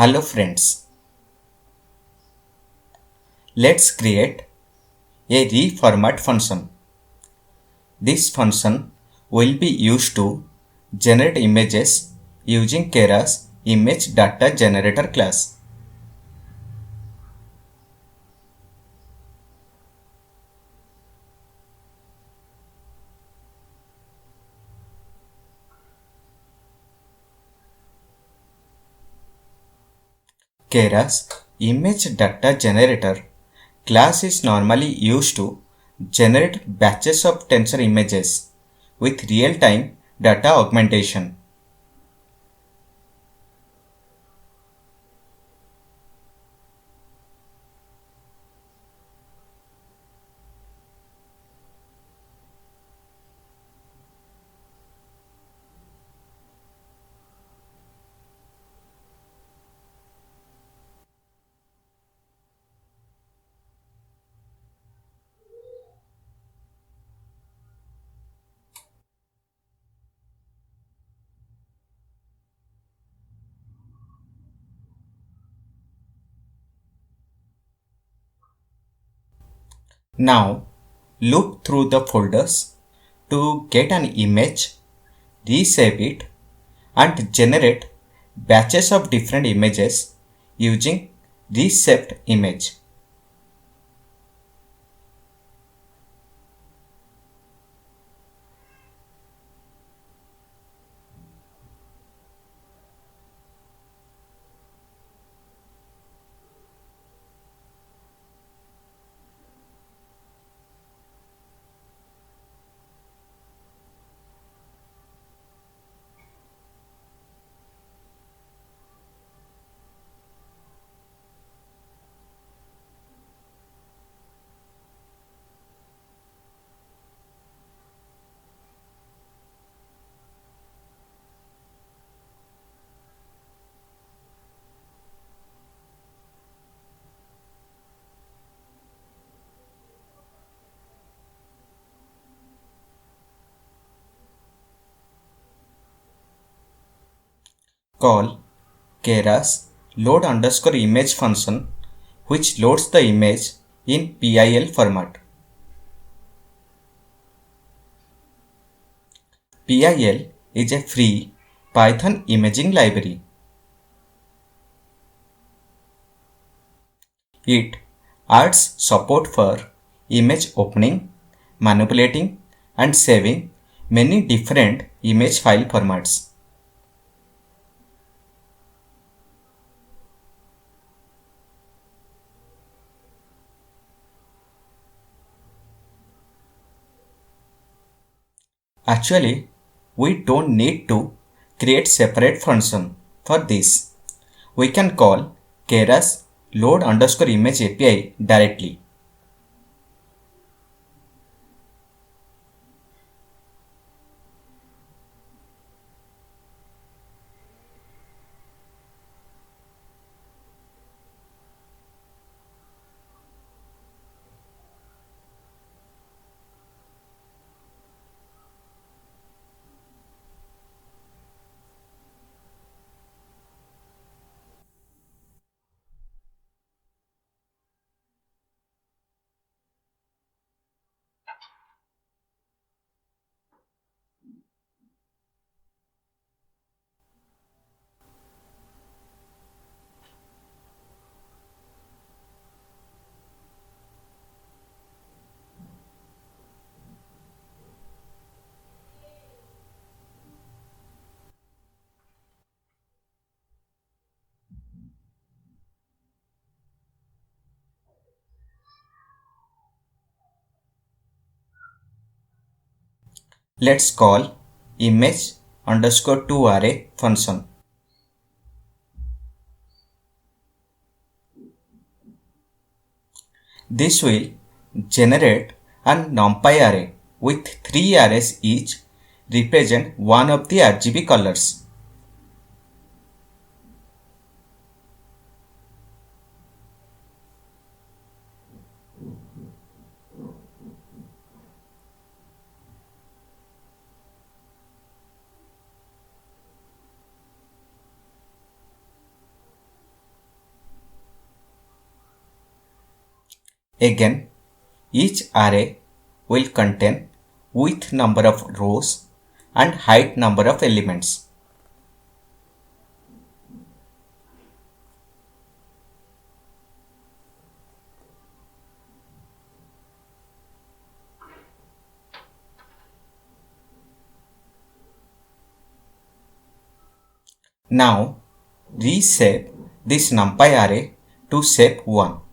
Hello friends, let's create a reformat function. This function will be used to generate images using Keras image data generator class. Keras image data generator class is normally used to generate batches of tensor images with real-time data augmentation. Now look through the folders to get an image, resave it and generate batches of different images using reshaped image. Call Keras load underscore image function which loads the image in PIL format. PIL is a free Python imaging library. It adds support for image opening, manipulating and saving many different image file formats. Actually, we don't need to create separate function for this. We can call Keras load underscore image API directly. Let's call image underscore to array function. This will generate an NumPy array with 3 arrays each represent one of the RGB colors. Again, each array will contain width number of rows and height number of elements. Now, reshape this NumPy array to shape 1.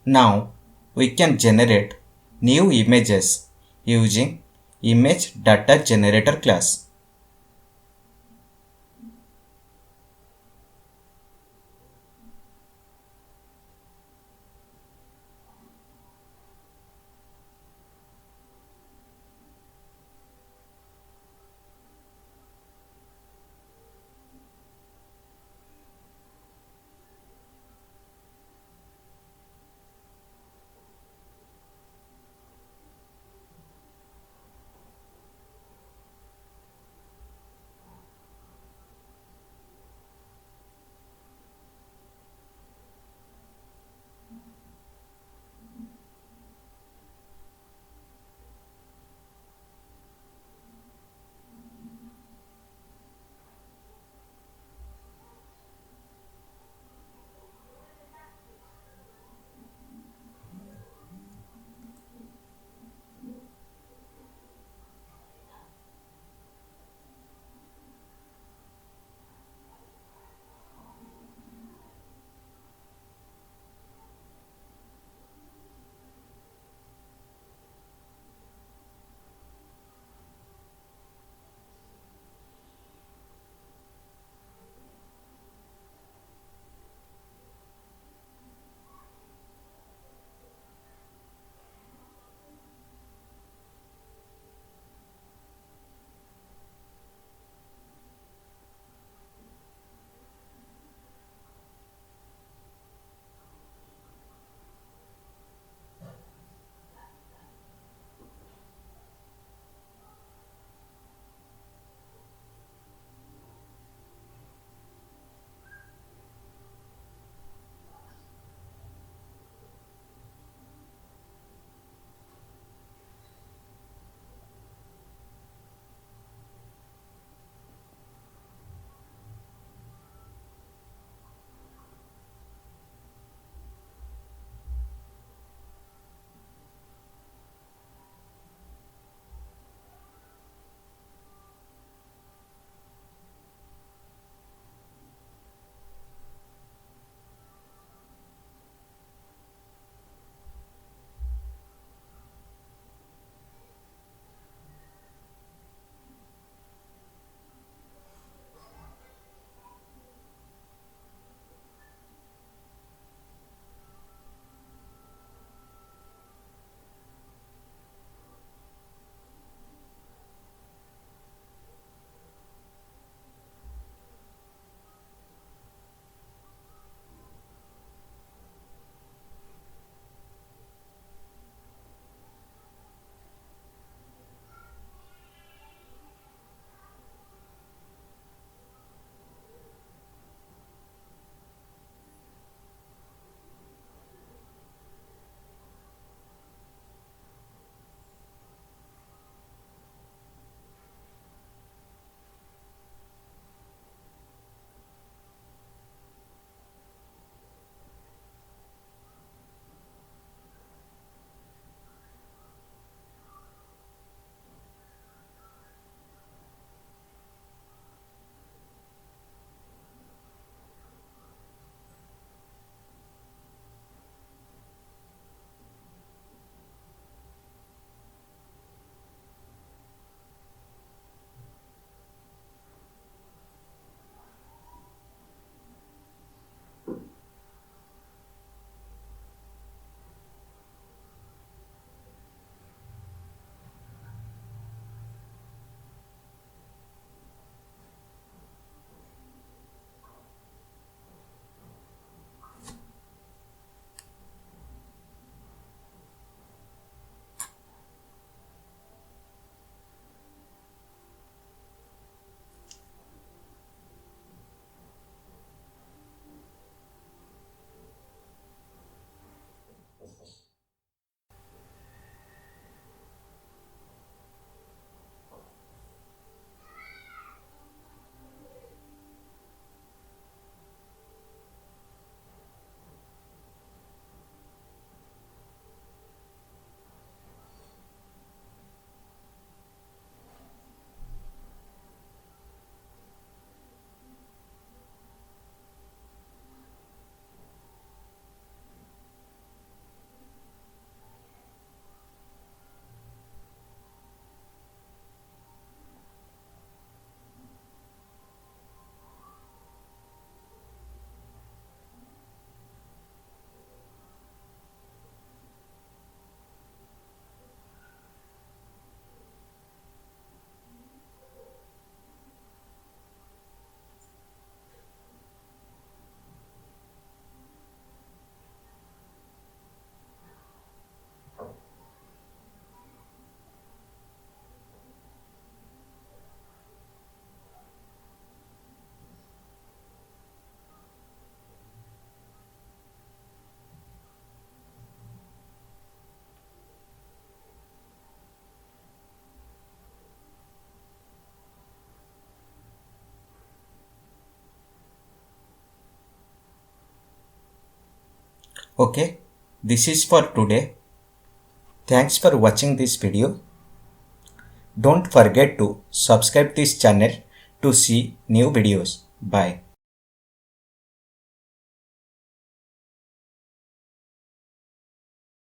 Now, we can generate new images using Image Data Generator class. Okay, this is for today. Thanks for watching this video. Don't forget to subscribe this channel to see new videos. Bye.